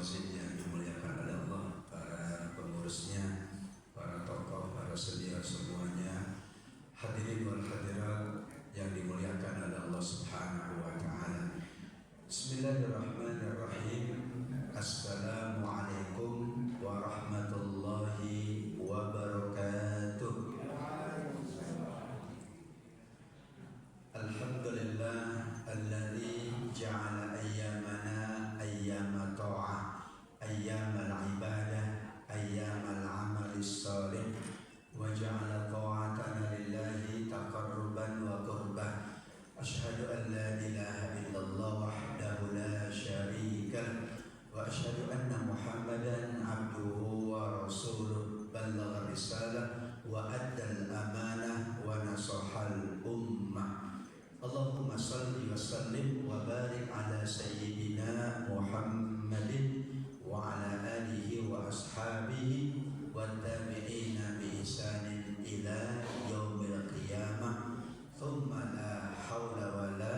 Fauzin yang dimuliakan oleh Allah, para pengurusnya, para tokoh, para senior semuanya, hadirin wal hadirat yang dimuliakan oleh Allah Subhanahu wa taala. Bismillahirrahmanirrahim. Assalamualaikum warahmatullahi wabarakatuh. Alhamdulillah alladzi ja'ala ayyamana ayyama ta'ah, ayyamal ibadah, ayyamal amalis salih, wa ja'ala ta'atana lillahi taqarruban wa qurbah. Asyhadu an la ilaha illallah wahdahu la syarika wa asyhadu anna Muhammadan abduhu wa rasuluh, ballagha risalah wa addal amanah wa nasahal ummah. Allahumma salli wa sallim wa barik ala sayyidina Muhammadin wa ala alihi wa ashabihi wa tabi'ina bi ihsanin ila yaumil qiyamah. Thumma la hawla wa la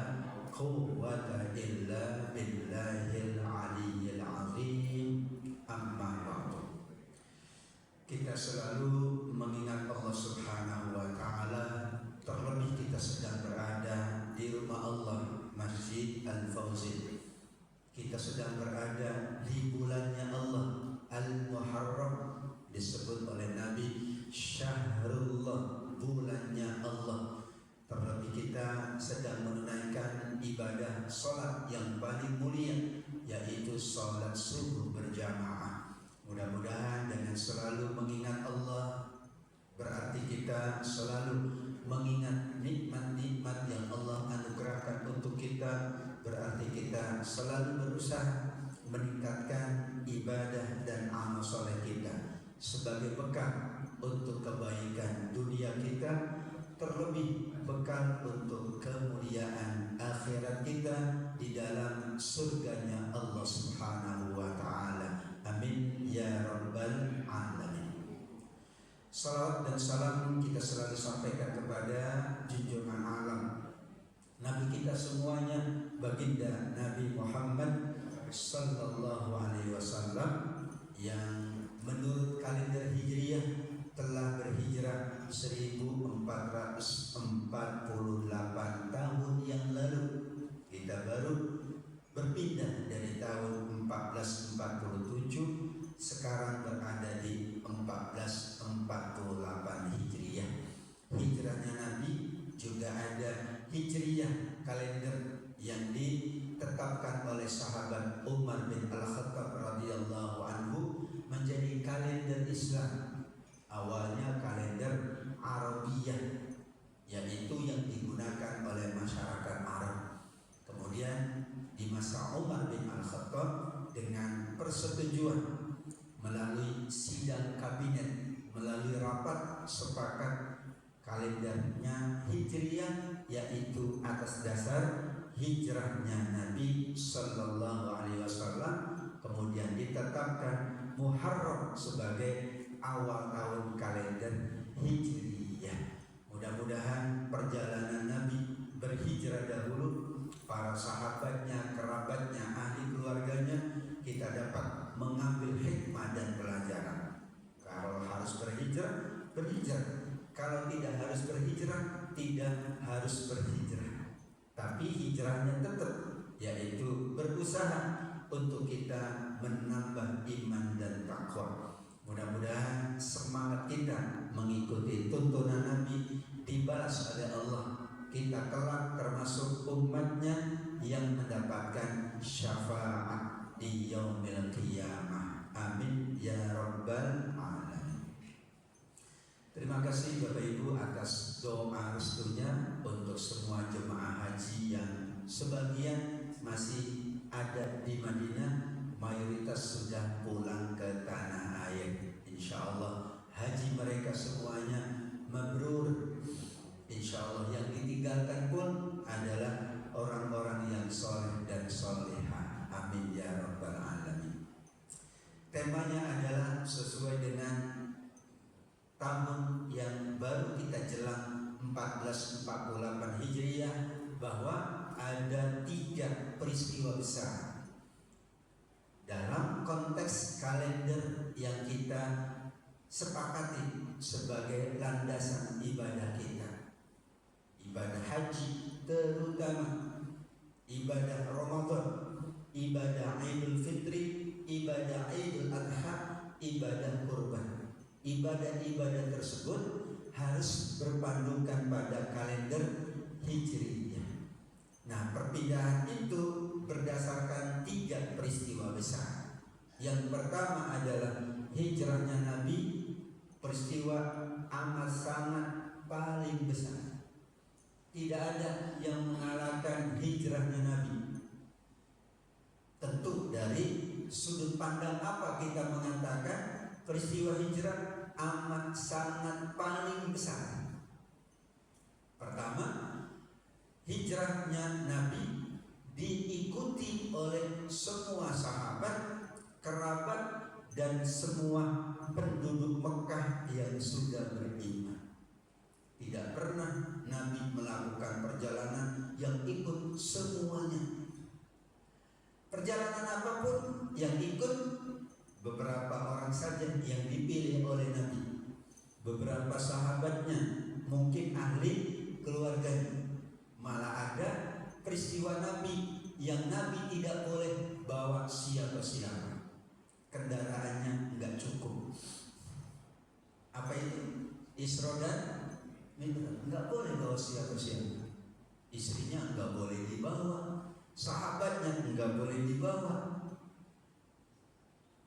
quwwata illa billahil aliyyil azim. Amma ba'du. Kita selalu mengingat Allah Subhanahu wa taala, terlebih kita sedang berada di rumah Allah, Masjid Al-Fauzin. Kita sedang berada di bulannya Allah, Al-Muharram, disebut oleh Nabi Syahrullah, bulannya Allah. Terlebih kita sedang menunaikan ibadah salat yang paling mulia, yaitu salat subuh berjamaah. Mudah-mudahan dengan selalu mengingat Allah, berarti kita selalu mengingat nikmat-nikmat yang Allah anugerahkan untuk kita. Berarti kita selalu berusaha meningkatkan ibadah dan amal soleh kita sebagai bekal untuk kebaikan dunia kita, terlebih bekal untuk kemuliaan akhirat kita di dalam surganya Allah Subhanahu wa taala. Amin ya rabbal alamin. Salawat dan salam kita selalu sampaikan kepada junjungan alam, Nabi kita semuanya, baginda Nabi Muhammad sallallahu alaihi wasallam, yang menurut kalender Hijriah telah berhijrah 1448 tahun yang lalu. Kita baru berpindah dari tahun 1447, sekarang berada di 1448 Hijriah. Hijrahnya Nabi juga ada Hijriah, kalender yang ditetapkan oleh sahabat Umar bin Al-Khattab radhiyallahu anhu menjadi kalender Islam. Awalnya kalender Arabiyah, yaitu yang digunakan oleh masyarakat Arab. Kemudian di masa Umar bin Al-Khattab, dengan persetujuan melalui sidang kabinet, melalui rapat, sepakat kalendernya Hijriah, yaitu atas dasar hijrahnya Nabi Sallallahu Alaihi Wasallam. Kemudian ditetapkan Muharram sebagai awal tahun kalender Hijriyah. Mudah-mudahan perjalanan Nabi berhijrah dahulu, para sahabatnya, kerabatnya, ahli keluarganya, kita dapat mengambil hikmah dan pelajaran. Kalau harus berhijrah, berhijrah. Kalau tidak harus berhijrah, tidak harus berhijrah. Tapi hijrahnya tetap, yaitu berusaha untuk kita menambah iman dan takwa. Mudah-mudahan semangat kita mengikuti tuntunan Nabi dibalas oleh Allah. Kita kelak termasuk umatnya yang mendapatkan syafaat di yaumil qiyamah. Amin ya rabbal alamin. Terima kasih Bapak Ibu atas doa restunya untuk semua jemaah haji yang sebagian masih ada di Madinah, mayoritas sudah pulang ke tanah air. Insya Allah haji mereka semuanya mabrur. Insya Allah yang ditinggalkan pun adalah orang-orang yang soleh dan soleha. Amin ya rabbal alamin. Temanya adalah sesuai dengan tahun yang baru kita jelang 1448 Hijriah, bahwa ada 3 peristiwa besar dalam konteks kalender yang kita sepakati sebagai landasan ibadah kita, ibadah haji terutama, ibadah Ramadan, ibadah Idul Fitri, ibadah Idul Adha, ibadah kurban. Ibadah-ibadah tersebut harus berpandukan pada kalender Hijriyah. Nah, perpindahan itu berdasarkan 3 peristiwa besar. Yang pertama adalah hijrahnya Nabi, peristiwa amat sangat paling besar. Tidak ada yang mengalahkan hijrahnya Nabi. Tentu dari sudut pandang apa kita mengatakan peristiwa hijrah amat sangat paling besar? Pertama, hijrahnya Nabi diikuti oleh semua sahabat, kerabat, dan semua penduduk Mekah yang sudah beriman. Tidak pernah Nabi melakukan perjalanan yang ikut semuanya. Perjalanan apapun yang ikut, beberapa orang saja yang dipilih oleh Nabi. Beberapa sahabatnya mungkin ahli keluarganya. Malah ada peristiwa Nabi yang Nabi tidak boleh bawa siapa-siapa. Kendaraannya enggak cukup. Apa itu? Isra dan Mi'raj. Enggak boleh bawa siapa-siapa. Istrinya enggak boleh dibawa, sahabatnya enggak boleh dibawa.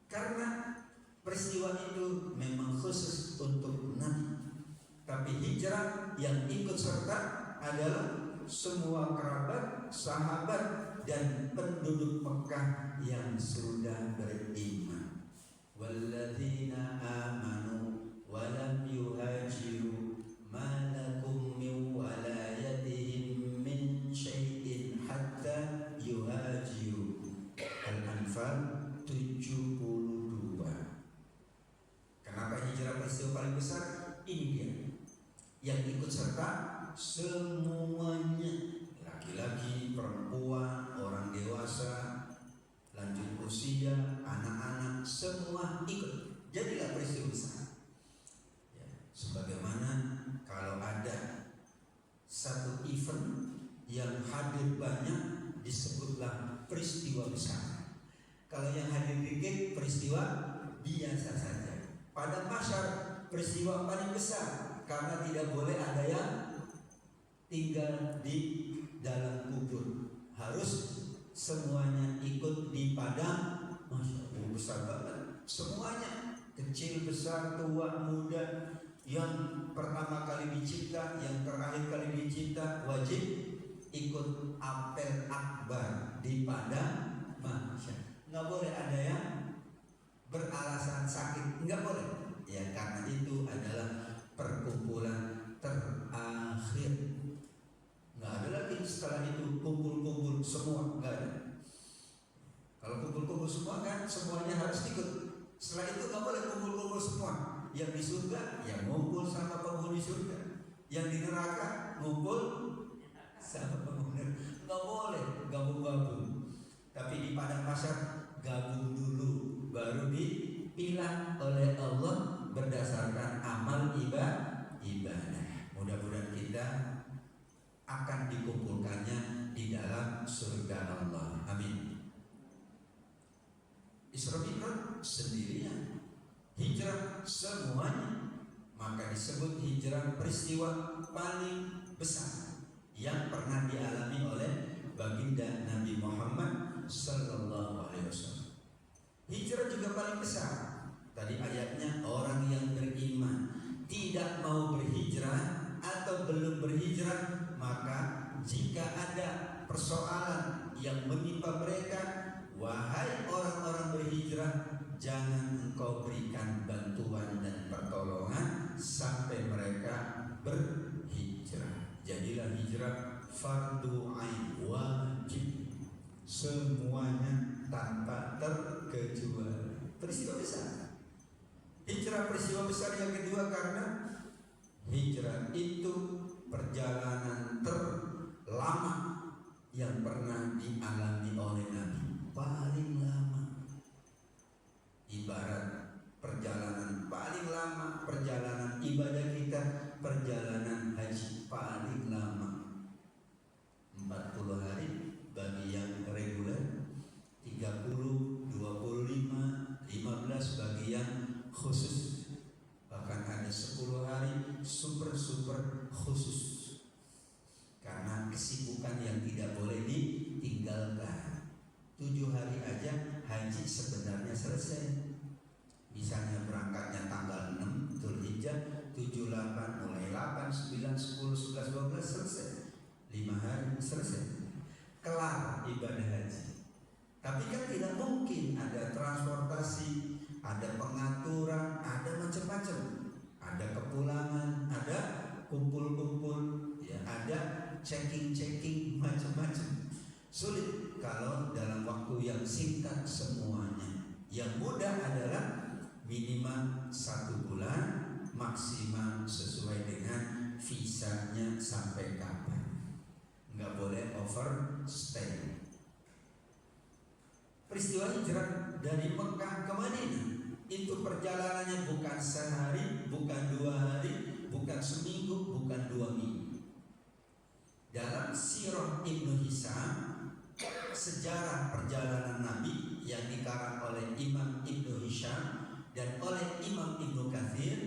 Karena peristiwa itu memang khusus untuk Nabi. Tapi hijrah yang ikut serta adalah semua kerabat, sahabat, dan penduduk Mekah yang sudah beriman. Walladzina amanu walam yuhajiru ma lakum min walayatihim min syai'in hatta yuhajiru. Al-Anfal 72. Kenapa hijrah peristiwa paling besar? Ini dia. Yang ikut serta semuanya, laki-laki, perempuan, orang dewasa, lanjut usia, anak-anak, semua ikut. Jadilah peristiwa besar. Ya, sebagaimana kalau ada satu event yang hadir banyak, disebutlah peristiwa besar. Kalau yang hadir dikit, peristiwa biasa saja. Pada masyar, peristiwa paling besar, karena tidak boleh ada yang tinggal di dalam kubur. Harus semuanya ikut di padang mahsyar. Besar banget semuanya, kecil, besar, tua, muda, yang pertama kali dicipta, yang terakhir kali dicipta, wajib ikut apel akbar di padang mahsyar. Nggak boleh ada yang beralasan sakit, nggak boleh. Ya, karena itu adalah perkumpulan terakhir. Nggak ada lagi setelah itu kumpul-kumpul semua, nggak ada. Kalau kumpul-kumpul semua kan semuanya harus ikut. Setelah itu nggak boleh kumpul-kumpul semua. Yang di surga yang ngumpul sama penghuni surga, yang di neraka ngumpul sama penghuni. Nggak boleh gabung-gabung. Tapi di padang mahsyar gabung dulu, baru dipilah oleh Allah berdasarkan amal ibadah. Mudah-mudahan kita akan dikumpulkannya di dalam surga Allah. Amin. Isra Mi'raj sendirian, hijrah semuanya, maka disebut hijrah peristiwa paling besar yang pernah dialami oleh baginda Nabi Muhammad sallallahu alaihi wasallam. Hijrah juga paling besar. Tadi ayatnya, orang yang beriman tidak mau berhijrah atau belum berhijrah, maka jika ada persoalan yang menimpa mereka, wahai orang-orang berhijrah, jangan engkau berikan bantuan dan pertolongan sampai mereka berhijrah. Jadilah hijrah fardu ain, wajib semuanya tanpa terkecuali. Peristiwa besar. Hijrah peristiwa besar yang kedua karena hijrah itu perjalanan terlama yang pernah dialami oleh Nabi. Paling lama. ada pengaturan, ada macam-macam, ada kepulangan, ada kumpul-kumpul, ya, ada checking macam-macam. Sulit kalau dalam waktu yang singkat semuanya. Yang mudah adalah minimal 1 bulan, maksimal sesuai dengan visanya sampai kapan. Nggak boleh overstay. Peristiwa hijrah dari Mekah ke Madinah itu perjalanannya bukan sehari, bukan 2 hari, bukan seminggu, bukan 2 minggu. Dalam Sirah Ibnu Hisham, sejarah perjalanan Nabi yang dikarang oleh Imam Ibnu Hisham dan oleh Imam Ibnu Katsir,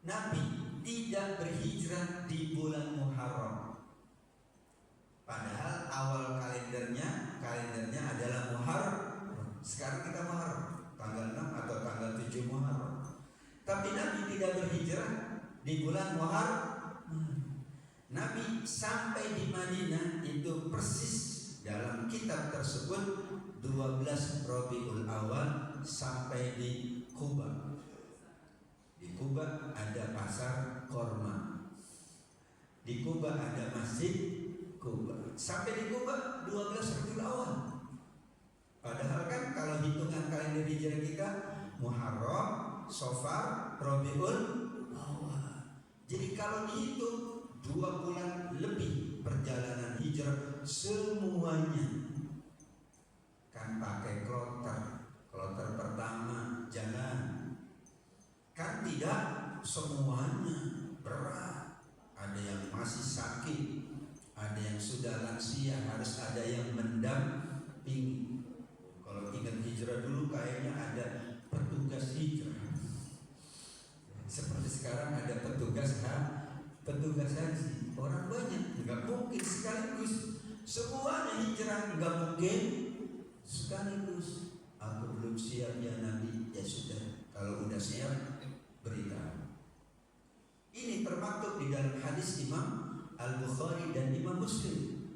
Nabi tidak berhijrah di bulan Muharram. Padahal awal kalendernya adalah Muharram. Sekarang kita Muharram, tanggal 6 atau tanggal 7 Muharram. Tapi Nabi tidak berhijrah di bulan Muharram. Nabi sampai di Madinah itu persis dalam kitab tersebut 12 Rabiul Awal sampai di Kuba. Di Kuba ada pasar korma. Di Kuba ada masjid Kuba. Sampai di Kuba 12 Rabiul Awal. Padahal kan kalau hitungan kalender hijrah kita Muharram, Safar, Rabiul Awal. Jadi kalau dihitung 2 bulan lebih perjalanan hijrah semuanya. Kan pakai kloter pertama jalan. Kan tidak semuanya berat. Ada yang masih sakit, ada yang sudah lansia, harus ada yang mendampingi. Kalau ingat hijrah dulu kayaknya ada petugas hijrah. Seperti sekarang ada petugas haji. Orang banyak, nggak mungkin sekaligus semuanya hijrah, nggak mungkin sekaligus. Aku belum siap ya Nabi, ya sudah. Kalau udah siap beritahu. Ini termaktub di dalam hadis Imam Al-Bukhari dan Imam Muslim.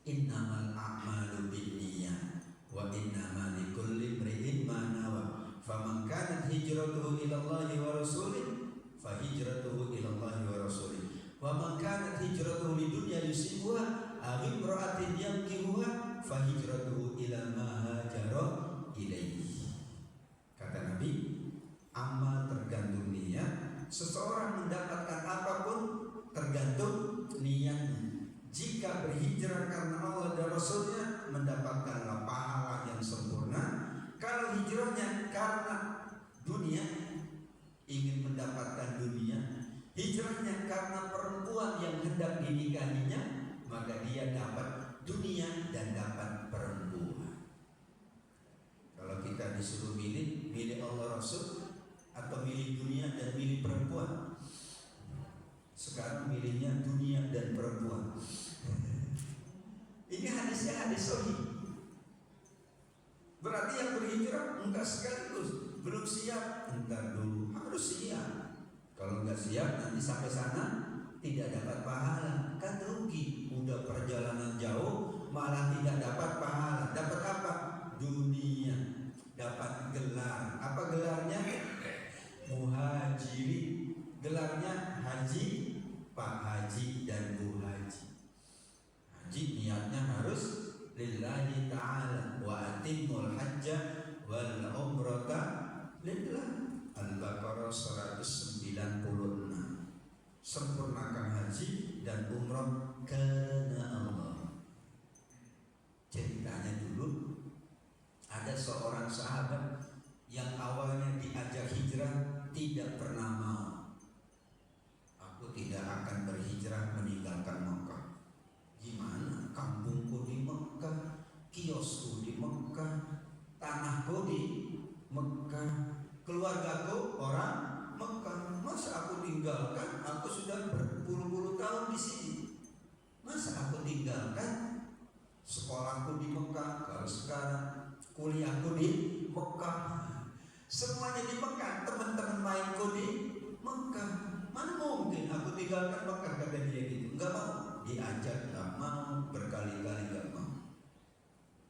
Innamal a'malu binniyat wa innamal likulli imri'in ma nawa. Faman kanat hijratuhu ila Allah wa rasulih fa hijratuhu ila Allah wa rasulih. Wa man kanat hijratuhu lidunya yusibuha aw imra'atin yankihuha fa hijratuhu ila ma hajara ilaihi. Kata Nabi, amal tergantung niat. Seseorang mendapatkan apapun tergantung niatnya. Jika berhijrah karena Allah dan Rasulnya, mendapatkan pahala yang sempurna. Kalau hijrahnya karena dunia, ingin mendapatkan dunia, hijrahnya karena perempuan yang hendak dinikahinya, maka dia dapat dunia dan dapat perempuan. Kalau kita disuruh milih Allah Rasul atau milih dunia dan milih perempuan, sekarang milihnya dunia dan perempuan. Ini hadisnya hadis sahih. Berarti yang berhijrah enggak sekaligus, belum siap, entar dulu, harus siap. Kalau enggak siap nanti sampai sana tidak dapat pahala, kan rugi. Udah perjalanan jauh malah tidak dapat pahala. Dapat apa? Dunia, dapat gelar. Apa gelarnya? Muhajiri. Gelarnya haji, Pak Haji dan Bu Haji. Haji niatnya harus lillahi ta'ala wa atimul hajja wal umrata lillah. Al-Baqarah 196. Sempurnakan haji dan umrah karena Allah. Ceritanya dulu ada seorang sahabat yang awalnya diajak hijrah tidak pernah mau. Aku tidak akan berhijrah meninggalkan Mekah. Gimana? Kampungku di Mekah, kiosku di Mekah, tanahku di Mekah, keluargaku orang Mekah. Masa aku tinggalkan? Aku sudah berpuluh-puluh tahun di sini. Masa aku tinggalkan sekolahku di Mekah? Kalau sekarang kuliahku di Mekah, semuanya di Mekah, teman-teman mainku di Mekah. Mana mungkin aku tinggalkan Mekah, kata dia gitu. Enggak mau. Diajak enggak mau, berkali-kali enggak mau.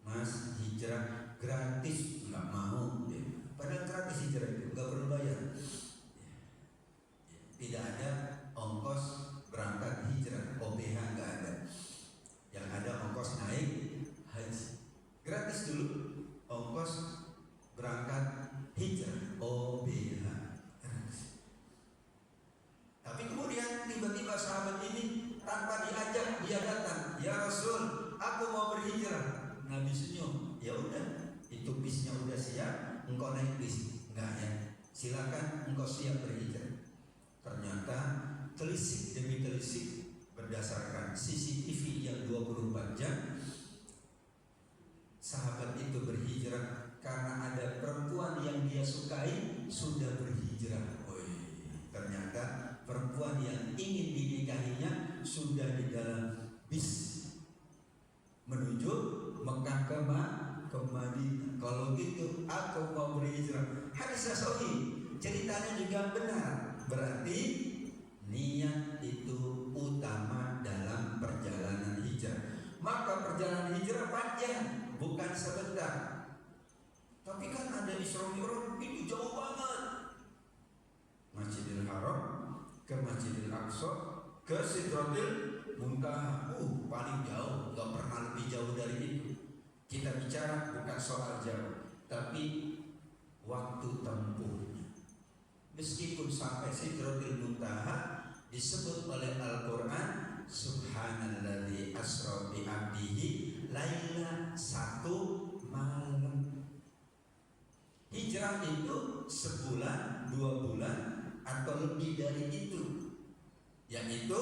Mas, hijrah gratis enggak mau dia. Padahal engkau naik bis. Enggak ya, silakan engkau siap berhijrah. Ternyata telisik demi telisik berdasarkan CCTV yang 24 jam, sahabat itu berhijrah karena ada perempuan yang dia sukai sudah berhijrah. Ternyata perempuan yang ingin dinikahinya sudah di dalam bis menuju Mekah ke Madinah. Kalau gitu aku mau berhijrah. Hadis sahih, ceritanya juga benar. Berarti niat itu utama dalam perjalanan hijrah. Maka perjalanan hijrah panjang, bukan sebentar. Tapi kan ada Isra Mi'raj, itu jauh banget. Masjidil Haram ke Masjidil Aqsa ke Sidratil Muntaha, paling jauh, nggak pernah lebih jauh dari itu. Kita bicara bukan soal jauh, tapi waktu tempuhnya. Meskipun sampai Sidratil Muntaha disebut oleh Al-Quran, Subhanalladzi asra bi 'abdihi laila, satu malam. Hijrah itu sebulan, 2 bulan, atau lebih dari itu. Yang itu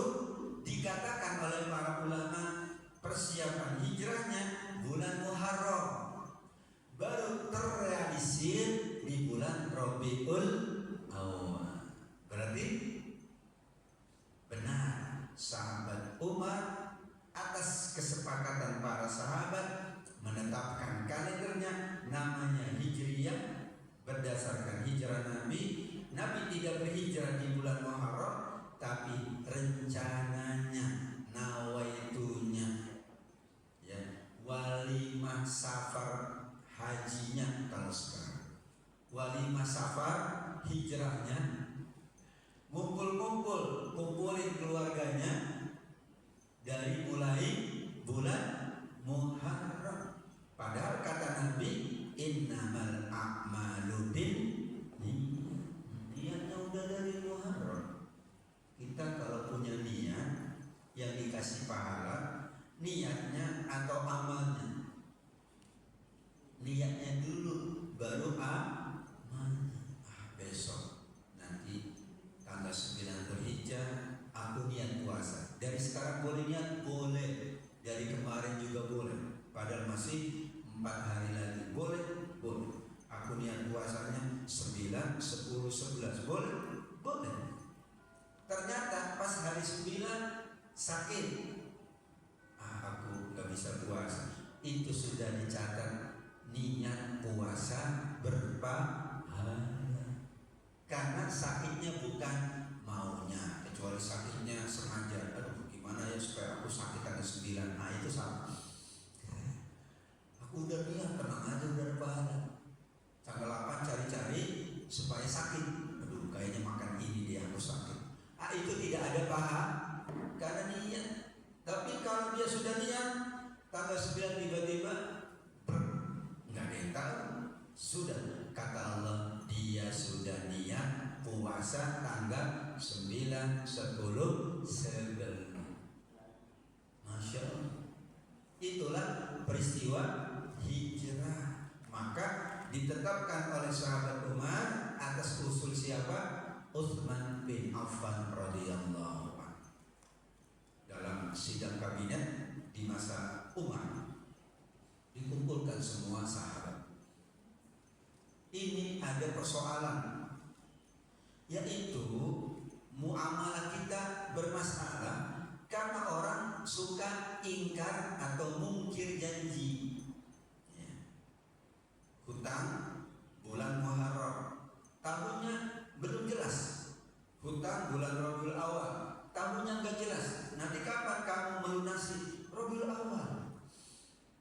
dikatakan oleh para ulama persiapan hijrahnya bulan Muharram, baru terrealisir di bulan Rabiul Awal. Berarti benar sahabat Umar atas kesepakatan para sahabat menetapkan kalendernya namanya Hijriyah berdasarkan hijrah Nabi. Nabi tidak berhijrah di bulan Muharram, tapi rencananya, nawaitunya, ya, walimah safar hajinya kalau sekarang, walimah safar hijrahnya, kumpulin keluarganya dari mulai bulan Muharram. Padahal kata Nabi, innamal a'malu niatnya udah dari Muharram. Kita kalau punya niat yang dikasih pahala, niatnya atau amalnya? Niatnya dulu, baru amalnya. Besok nanti tanggal 9 Dzulhijjah aku niat puasa. Dari sekarang boleh niat? Boleh. Dari kemarin juga boleh. Padahal masih 4 hari lagi. Boleh? Boleh. Aku niat puasanya 9, 10, 11. Boleh? Boleh. Ternyata pas hari 9 sakit. Aku gak bisa puasa. Itu sudah dicatat niat puasa berpahala. Karena sakitnya bukan maunya, kecuali sakitnya sengaja. Aduh, gimana ya supaya aku sakit tanggal 9. Nah itu sama. Aku udah niat, tenang aja, udah ada pahala. Tanggal 8 cari-cari supaya sakit. Aduh, kayaknya makan ini dia aku sakit. Itu tidak ada pahala karena niat. Tapi kalau dia sudah niat, tanggal 9 tiba-tiba nggak ada yang tahu. Sudah, kata Allah, dia sudah niat puasa tanggal 9, 10, 11. Masya Allah. Itulah peristiwa hijrah. Maka ditetapkan oleh sahabat Umar atas usul siapa? Utsman bin Affan radhiyallahu anhu. Dalam sidang kabinet di masa Umar, dikumpulkan semua sahabat. Ini ada persoalan, yaitu muamalah kita bermasalah karena orang suka ingkar atau mungkir janji. Hutang bulan Muharram, tahunnya belum jelas. Hutang bulan Rabiul Awal, tahunnya nggak jelas. Nanti kapan kamu melunasi? Rabiul Awal.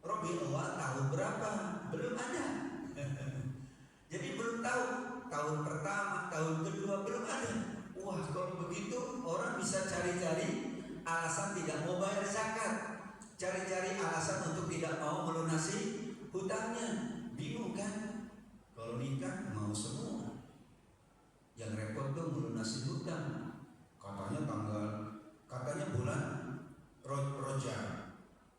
Rabiul Awal tahun berapa? Belum ada. Jadi belum tahu tahun pertama, tahun kedua belum ada. Wah, kalau begitu orang bisa cari-cari alasan tidak mau bayar zakat, cari-cari alasan untuk tidak mau melunasi hutangnya. Bingung kan? Kalau nikah mau semua, yang repot tuh melunasi hutang. Katanya bulan Rojab.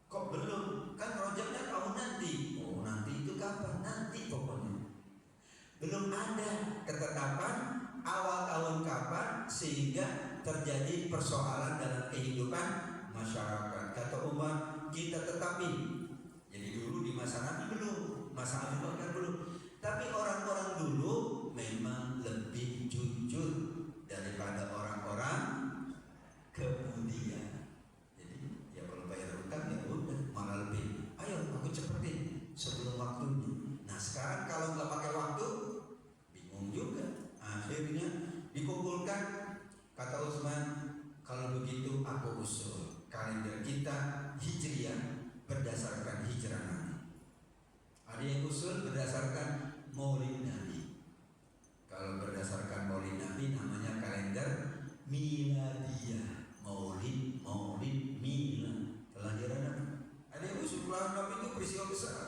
Kok belum? Kan Rojabnya tahun nanti. Oh, nanti itu kapan? Nanti pokoknya. Belum ada ketetapan awal tahun kapan sehingga terjadi persoalan dalam kehidupan masyarakat. Kata Umar, kita tetapi. Jadi dulu di masa Nabi belum, masa Abu Bakar belum. Tapi orang-orang dulu memang lebih jujur daripada orang-orang kemudian. Jadi ya kalau bayar utang ya udah, malah lebih. Ayo aku cepetin sebelum waktunya. Nah sekarang kalau nggak pakai waktu, bingung juga. Akhirnya dikumpulkan. Kata Utsman, kalau begitu aku usul kalender kita Hijriah berdasarkan hijrah Nabi. Ada yang usul berdasarkan Maulid Nabi. Kalau berdasarkan Maulid Nabi namanya kalender Miladiyah. Maulid milad, kelahiran Nabi. Ada yang usul kelahiran Nabi itu peristiwa besar.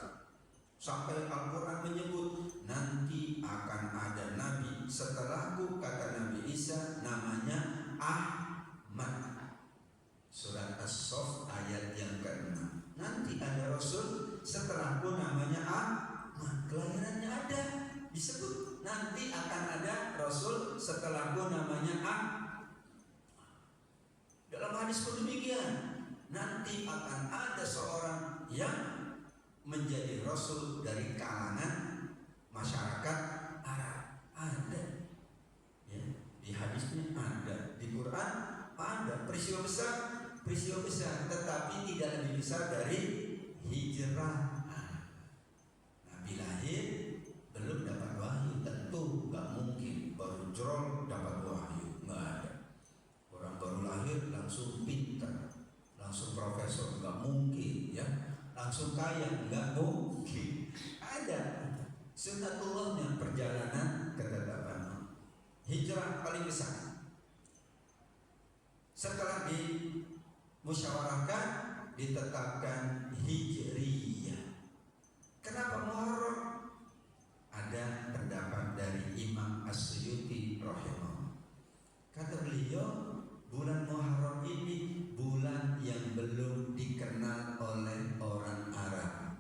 Sampai Al-Quran menyebut nanti akan ada Nabi setelahku, kata Nabi Isa, namanya Ahmad. Surat As-Saff ayat yang ke-6. Nanti ada Rasul setelahku namanya Ahmad. Kelahirannya ada, disebut nanti akan ada Rasul setelahku namanya Ahmad. Dalam hadis pun demikian. Nanti akan ada seorang yang menjadi Rasul dari kalangan masyarakat Arab. Ada ya, di hadisnya ada, di Quran ada. Peristiwa besar, tetapi tidak lebih besar dari hijrah. Nabi lahir belum dapat wahyu, tentu nggak mungkin baru jrol dapat wahyu, nggak ada. Orang baru lahir langsung pintar, langsung profesor, nggak mungkin ya. Langsung kaya, nggak mungkin. Ada sunnatullahnya, perjalanan ketetapan. Hijrah paling besar. Setelah dimusyawarahkan, ditetapkan Hijriyah. Kenapa Muharram? Ada pendapat dari Imam As-Suyuti rahimahullah. Kata beliau, bulan Muharram ini bulan yang belum dikenal oleh orang Arab.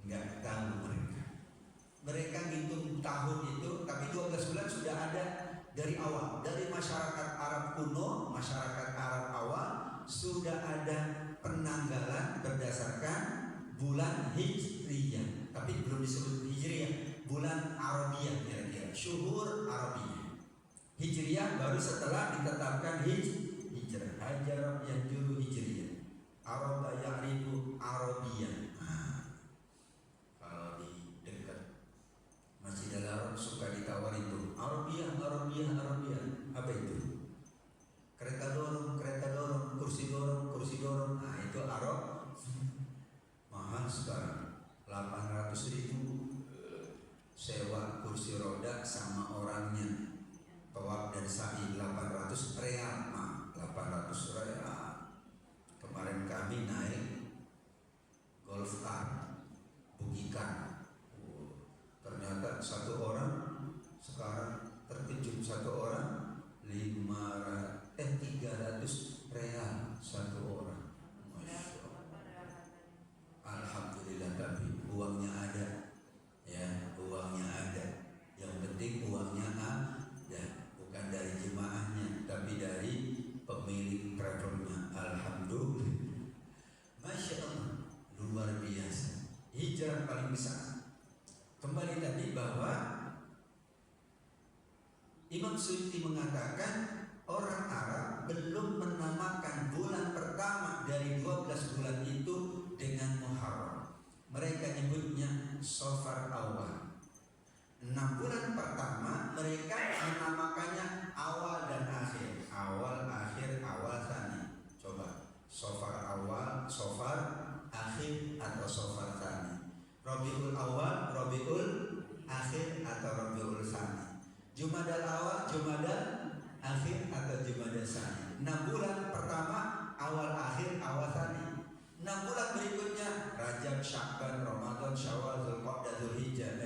Nggak tahu mereka. Mereka ngitung tahun itu, tapi 12 bulan sudah ada dari awal. Dari masyarakat Arab kuno, masyarakat Arab awal, sudah ada penanggalan berdasarkan bulan Hijriyah. Tapi belum disebut Hijriyah, bulan Arabiyah kira-kira, syuhur Arabiyah. Hijriyah baru setelah ditetapkan hijrah. Hajar yang juru Hijriyah. Araba ya'rifu Arabiyah. Kalau di dekat Masjid Al-Haram suka ditawar itu Arabiyah. Apa itu? Kereta dorong, kursi dorong. Nah itu Arab. Mahal sekarang, 800.000 sewa kursi roda sama orangnya. Tawaf dan sa'i 800 real, 800 real. Kemarin kami naik golf car, bukikan. Ternyata satu orang sekarang terkejut, satu orang 300 real satu orang. Masya Allah. Alhamdulillah, tapi uangnya ada, ya uangnya ada. Yang penting uangnya ada, bukan dari jemaahnya, tapi dari pemilik travelnya. Alhamdulillah, Masya Allah, luar biasa. Hijrah paling besar. Kembali tadi bahwa Imam Suyuti mengatakan orang Arab belum menamakan bulan pertama dari 12 bulan itu dengan Muharram. Mereka nyebutnya Safar Awal. 6 bulan pertama mereka menamakannya awal dan akhir. Awal, akhir, awal, tsani. Coba Safar Awal, Safar Akhir atau Safar Tsani. Rabiul Awal, Rabiul Akhir atau Rabiul Tsani. Jumadal Awal, Jumadal Akhir atau Jumadal Tsani. 6 bulan pertama awal, akhir, awal, tsani. 6 bulan berikutnya Rajab, Sya'ban, Ramadan, Syawal, Dzulqa'dah, Dzulhijjah.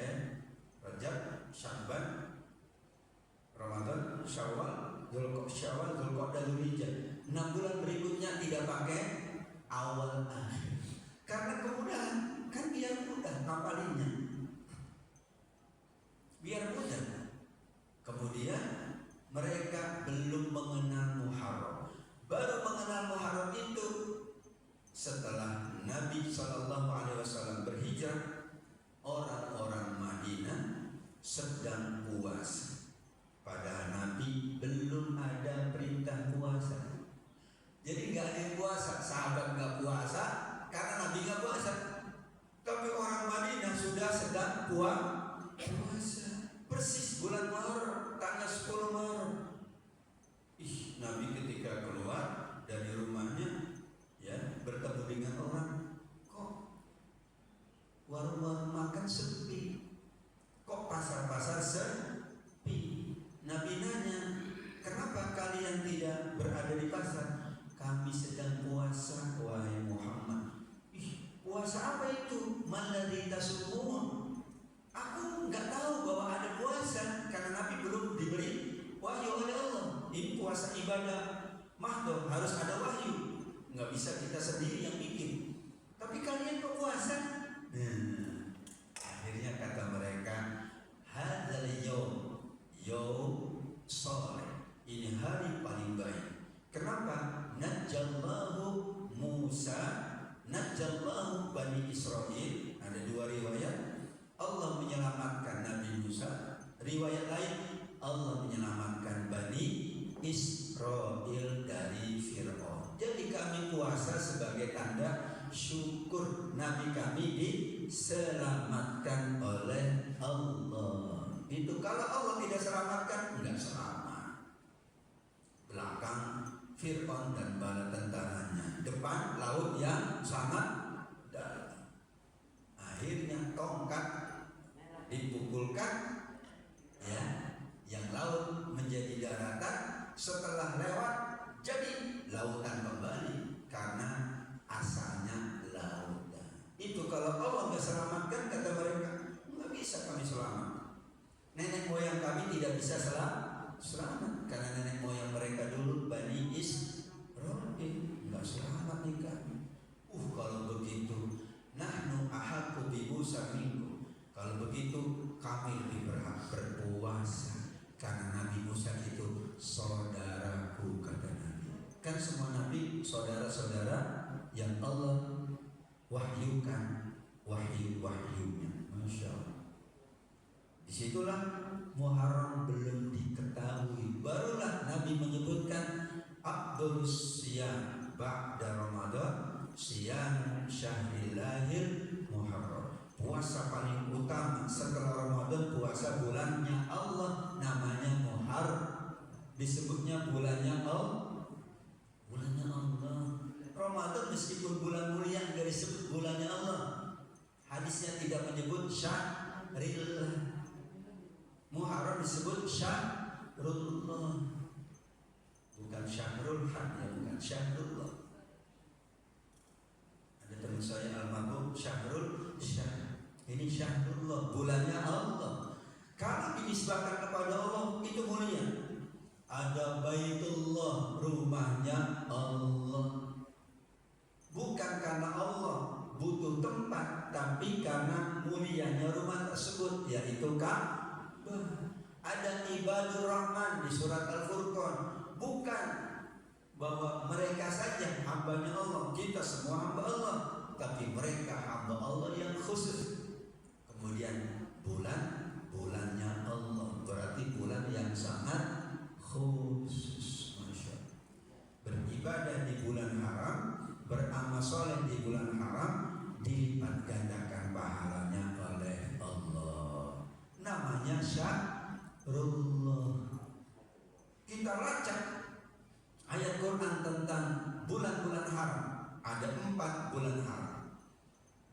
Rajab, Sya'ban, Ramadan, Syawal, Dzulqa'dah, Dzulhijjah. 6 bulan berikutnya tidak pakai awal, akhir. Karena kemudahan, kan biar mudah ngapalinnya. sedang puasa. Padahal Nabi belum ada perintah puasa. Jadi nggak ada yang puasa, sahabat nggak puasa karena Nabi nggak puasa. Tapi orang Madinah sudah sedang puasa. Persis bulan Muharram, tanggal 10 Muharram. Nabi ketika keluar dari rumahnya, ya, bertemu dengan orang, kok warung-warung makan sepi, kok pasar-pasar sepi. Nabi nanya, kenapa kalian tidak berada di pasar? Kami sedang puasa, wahai Muhammad. Puasa apa itu? Maladzi tasumun. Aku nggak tahu bahwa ada puasa karena Nabi belum diberi wahyu oleh Allah. Ini puasa ibadah mahdhur, harus ada wahyu. Nggak bisa kita sendiri yang bikin. Tapi kalian kok puasa? Akhirnya kata mereka, hadzal yaum sholeh. Ini hari paling baik. Kenapa? Najallahu Musa, najallahu Bani Israel. Ada dua riwayat. Allah menyelamatkan Nabi Musa. Riwayat lain, Allah menyelamatkan Bani Israel dari Fir'aun. Jadi kami puasa sebagai tanda syukur Nabi kami diselamatkan oleh Allah. Itu kalau Allah tidak selamatkan, enggak selamat. Belakang Fir'aun dan bala tentaranya, depan laut yang sangat dalam. Akhirnya tongkat dipukulkan, ya, yang laut menjadi daratan. Setelah lewat jadi lautan kembali karena asalnya lautan. Itu kalau Allah nggak selamatkan, kata mereka, nggak bisa kami selamat. Nenek moyang kami tidak bisa selamat karena nenek moyang mereka dulu Bani Israil nggak selamat nih kami. Kalau begitu, nahnu ahaqqu bi Musa minkum. Kalau begitu kami lebih berhak berpuasa karena Nabi Musa itu saudaraku, kata Nabi. Kan semua Nabi saudara-saudara yang Allah wahyukan wahyu-wahyunya. Masya Allah. Disitulah Muharram belum diketahui. Barulah Nabi menyebutkan Abdul Siyam ba'da Ramadan Siyam Syahrilahil Muharram. Puasa paling utama setelah Ramadan, puasa bulannya Allah, namanya Muharram. Disebutnya bulannya Allah. Bulannya Allah. Ramadan meskipun bulan mulia enggak disebut bulannya Allah. Hadisnya tidak menyebut Syahril. Muharram disebut Syahrullah. Bukan Syahrul Haq, ya, bukan Syahrullah. Ada teman saya almarhum Syahrul Syah. Ini Syahrullah, bulannya Allah. Kalau dinisbahkan kepada Allah itu mulia. Ada Baitullah, rumahnya Allah. Bukan karena Allah butuh tempat, tapi karena mulianya rumah tersebut, yaitu Ka'bah. Ada Ibadur Rahman di surat Al-Furqan. Bukan bahwa mereka saja hambanya Allah, kita semua hamba Allah, tapi mereka hamba Allah yang khusus. Kemudian bulannya Allah, berarti bulan yang sangat khusus. Masya Allah. Beribadah di bulan haram, beramal soleh di bulan haram, dilipat gandakan pahalanya oleh Allah. Namanya Syahrullah. Kita lacak ayat Quran tentang bulan-bulan haram. Ada 4 bulan haram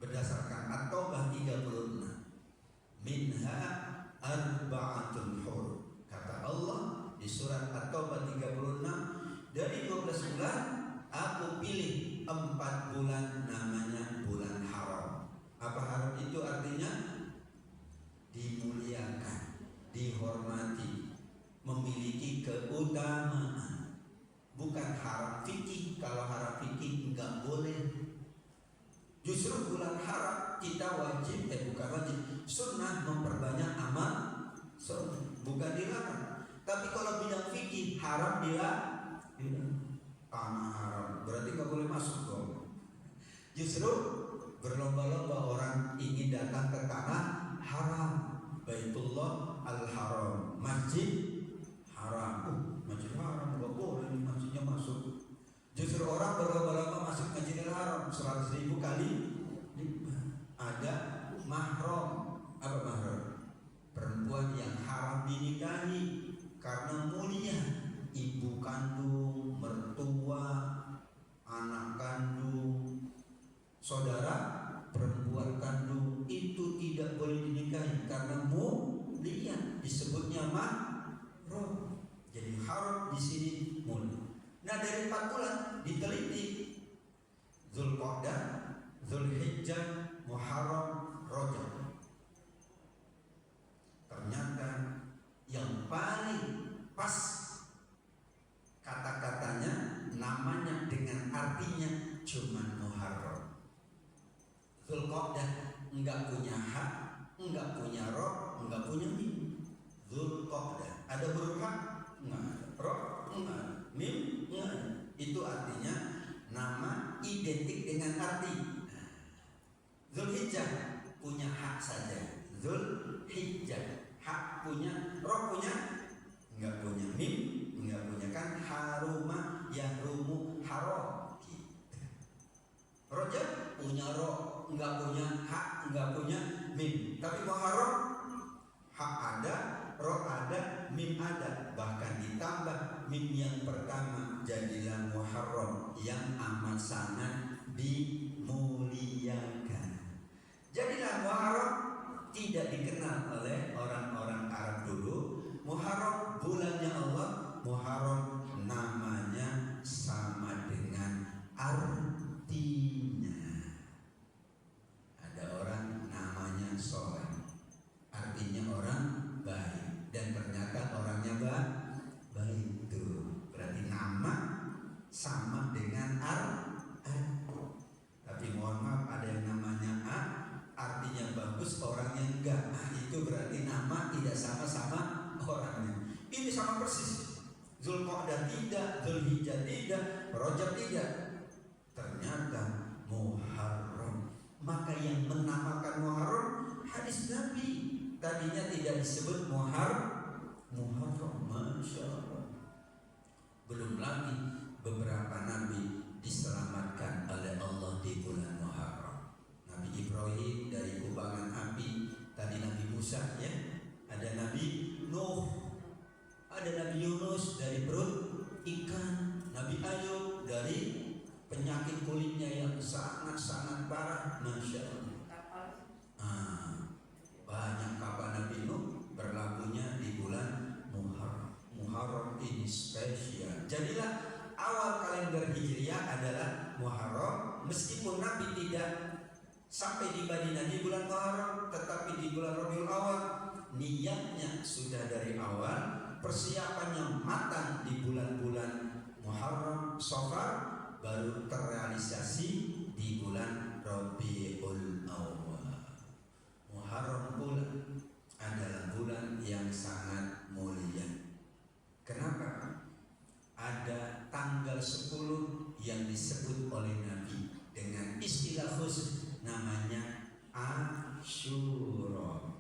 berdasarkan At-Taubah 36. Minha arba'atul hurum. Kata Allah di surat At-Taubah 36, dari 12 bulan aku pilih 4 bulan namanya bulan haram. Apa haram itu artinya? Dimuliakan, dihormati, memiliki keutamaan. Bukan haram fikih. Kalau haram fikih enggak boleh. Justru bulan haram kita wajib, bukan wajib, sunnah memperbanyak amal sunnah, bukan dilarang. Tapi kalau bidang fikih haram dilarang. Tanah haram berarti nggak boleh masuk dong. Justru berlomba-lomba orang ingin datang ke tanah haram, Baitullah karena mulia. Ibu kandung, mertua, anak kandung, saudara perempuan kandung itu tidak boleh dinikahi karena mulia, disebutnya mahram. Jadi haram di sini mulia. Nah, dari 4 bulan diteliti, Zulqa'dah, Zulhijjah, Muharram, Rajab. Ternyata yang paling pas kata-katanya, namanya dengan artinya cuma Muharram. Zulqa'dah enggak punya hak, enggak punya roh, enggak punya mim. Zulqa'dah ada huruf hak? Enggak ada. Roh? Enggak ada. Mim? Enggak ada. Itu artinya nama identik dengan arti. Zulhijjah punya hak saja. Zulhijjah hak punya, roh punya? Enggak punya. Mim? Enggak punya. Kan haruma yang rumu haram. Rajab punya roh, enggak punya hak, enggak punya mim. Tapi Muharram hak ada, roh ada, mim ada. Bahkan ditambah mim yang pertama, jadilah Muharram yang amat sangat dimuliakan. Jadilah Muharram tidak dikenal oleh orang-orang Arab dulu. Muharram bulannya Allah, Muharram namanya sama dengan artinya. Ada orang namanya Soleh, artinya orang baik, dan ternyata orangnya baik. Itu berarti nama sama dengan arti. Tapi mohon maaf, ada yang namanya A, artinya bagus, orangnya enggak. Itu berarti nama tidak sama-sama orangnya. Ini sama persis. Zulqa'dah tidak, Zulhijjah tidak, Rajab tidak. Ternyata Muharram. Maka yang menamakan Muharram hadis Nabi. Tadinya tidak disebut Muharram. Masya Allah. Belum lagi beberapa nabi diselamatkan oleh Allah di bulan Muharram. Nabi Ibrahim dari kubangan api. Tadi Nabi Musa, ya. Ada Nabi Nuh, ada Nabi Yunus dari perut ikan, Nabi Ayub dari penyakit kulitnya yang sangat-sangat parah. Masya Allah. Banyak kapal Nabi Nuh berlabuhnya di bulan Muharram. Muharram ini spesial. Jadilah awal kalender Hijriah adalah Muharram. Meskipun Nabi tidak sampai di Madinah di bulan Muharram, tetapi di bulan Rabiul Awal niatnya sudah dari awal, persiapannya matang di bulan-bulan Muharram, Safar, baru terrealisasi di bulan Rabiul Awal. Muharram bulan adalah bulan yang sangat mulia. Kenapa? Ada tanggal 10 yang disebut oleh Nabi dengan istilah khusus, namanya Asyura.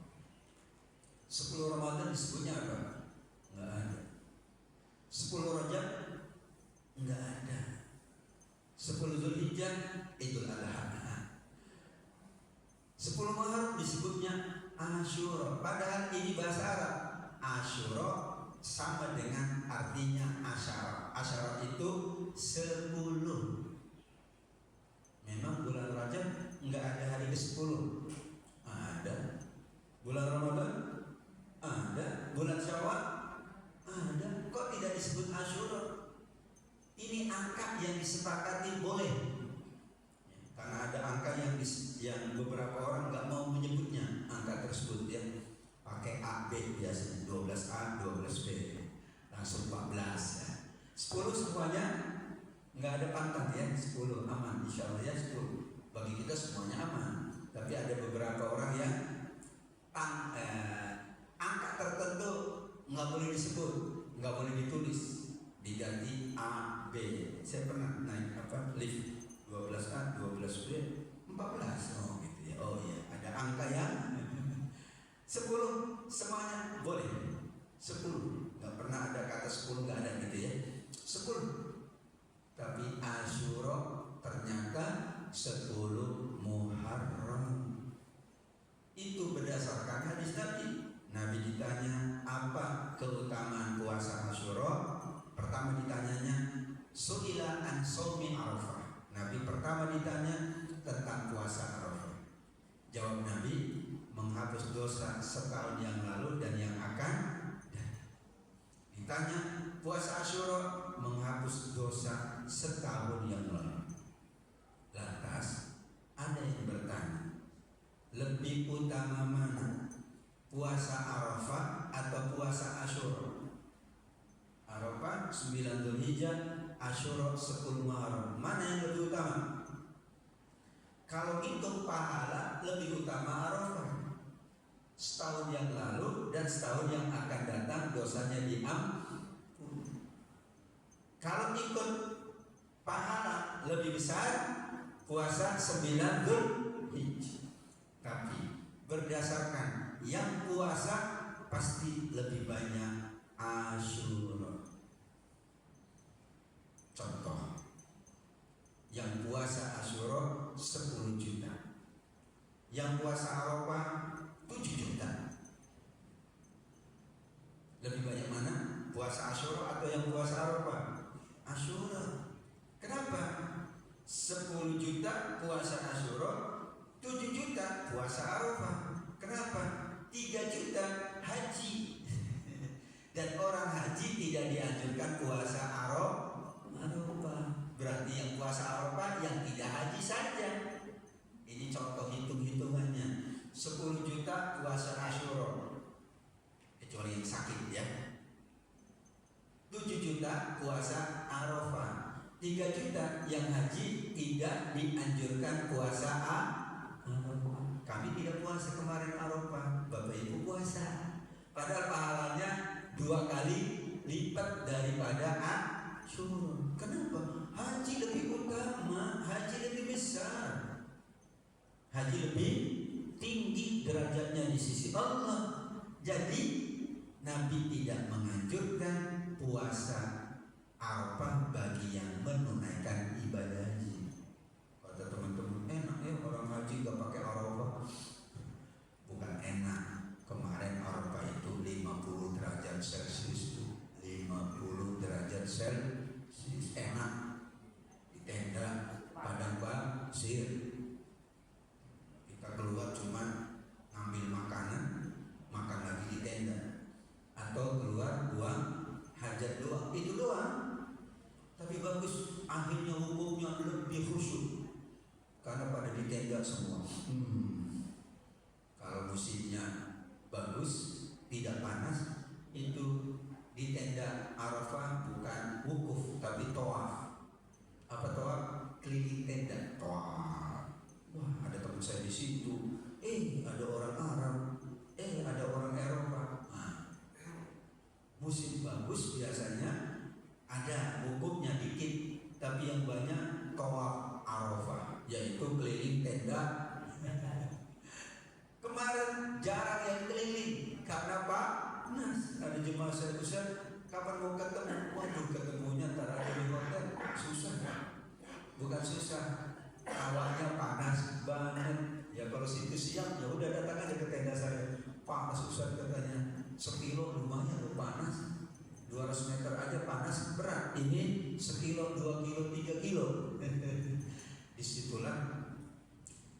10 Ramadan disebutnya apa? Enggak ada. 10 Rajab enggak ada. 10 Zulhijjah Idul Adha. 10 Muharram disebutnya Asyura. Padahal ini bahasa Arab. Asyura sama dengan artinya asyara. Asyara itu 10. Memang bulan Rajab enggak ada hari ke-10. Ada. Bulan Ramadan ada. Bulan Syawal ada. Kok tidak disebut Asyura? Ini angka yang disepakati boleh. Karena ada angka yang beberapa orang nggak mau menyebutnya angka tersebut, ya. Pakai AB biasanya, 12A, 12B, langsung 14, ya. 10 semuanya nggak ada pantang, ya. 10 aman, insya Allah, ya. 10 bagi kita semuanya aman. Tapi ada beberapa orang yang angka tertentu nggak boleh disebut, nggak boleh ditulis, diganti A, B. Saya pernah naik lift 12A, 12B, 14. Oh gitu, ya. Oh iya, ada angka yang 10 semuanya boleh. 10, nggak pernah ada kata 10 nggak ada gitu, ya. 10. Tapi Asyura ternyata 10 Muharram. Itu berdasarkan hadis Nabi. Nabi ditanya, apa keutamaan puasa Asyura? Pertama ditanyanya, su'ila an shaumi Arafah. Nabi pertama ditanya tentang puasa Arafah. Jawab Nabi, menghapus dosa setahun yang lalu dan yang akan datang. Ditanya, puasa Asyura menghapus dosa setahun yang lalu. Lantas ada yang bertanya, lebih utama mana, puasa Arafah atau puasa Asyura? Arafah 9 Dzulhijjah, Asyura 10 Muharram. Mana yang lebih utama? Kalau itu pahala, lebih utama Arafah. Setahun yang lalu dan setahun yang akan datang dosanya diampuni. Kalau ikut pahala, lebih besar puasa 9 Dzulhijjah. Tapi berdasarkan yang puasa pasti lebih banyak Asyura. Contoh, yang puasa Asyura 10 juta, yang puasa Arafah 7 juta. Lebih banyak mana? Puasa Asyura atau yang puasa Arafah? Asyura. Kenapa? 10 juta puasa Asyura, 7 juta puasa Arafah. Kenapa? 3 juta haji. Dan orang haji tidak dianjurkan puasa Arafah. Berarti yang puasa Arafah yang tidak haji saja. Ini contoh hitung-hitungannya. 10 juta puasa Asyura, kecuali yang sakit ya. 7 juta puasa Arafah. 3 juta yang haji tidak dianjurkan puasa Arafah. Kami tidak puasa kemarin Arafah, Bapak Ibu puasa. Padahal pahalanya 2 kali lipat daripada Asyura. Kenapa? Haji lebih utama, haji lebih besar, haji lebih tinggi derajatnya di sisi Allah. Jadi Nabi tidak menganjurkan puasa Arafah bagi yang menunaikan ibadah haji. Kata teman-teman, enak ya orang haji gak pakai Arafah. Bukan enak. Kemarin Arafah itu 50 derajat Celcius, 50 derajat Celcius, enak. Di tenda padang pasir, kita keluar cuma ngambil makanan, makan lagi di tenda, atau keluar buang hajat doang, itu doang. Tapi bagus, akhirnya hukumnya lebih khusyuk karena pada di tenda semua. Kalau musimnya bagus, tidak panas, itu di tenda Arafah bukan wukuf tapi tawaf. Apa tawaf? Keliling tenda, tawaf. Wah, ada teman saya di situ. Ada orang Arab, ada orang Eropa. Nah, musim bagus biasanya ada wukufnya dikit, tapi yang banyak tawaf Arafah, yaitu keliling tenda. Kemarin jarang yang keliling karena panas. Ada jemaah saya, Ustaz, kapan mau ketemu? Waduh, ketemunya antara di hotel susah ya? Bukan susah, awalnya panas banget. Ya kalau situ siang ya udah datang aja ke tenda saya. Panas Ustaz katanya, 1 kilo lumayan loh panas. 200 meter aja panas berat. Ini 1 kilo, 2 kilo, 3 kilo. Disitulah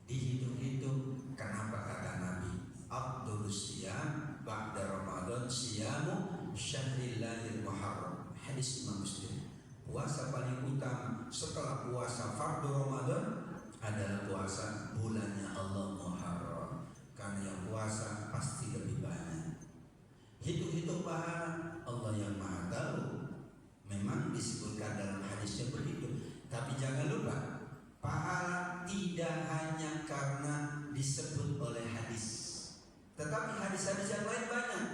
dihitung-hitung. Kenapa kata Nabi, Abdul Siyam ba'da Ramadan siyamu syahrillahil muharram. Hadis Imam Muslim. Puasa paling utama setelah puasa fardu Ramadan adalah puasa bulannya Allah Muharram. Karena yang puasa pasti lebih banyak. Hitung-hitung pahala Allah yang Maha Tahu. Memang disebutkan dalam hadisnya begitu. Tapi jangan lupa, pahala tidak hanya karena disebut oleh hadis, tetapi hadis-hadis yang lain banyak.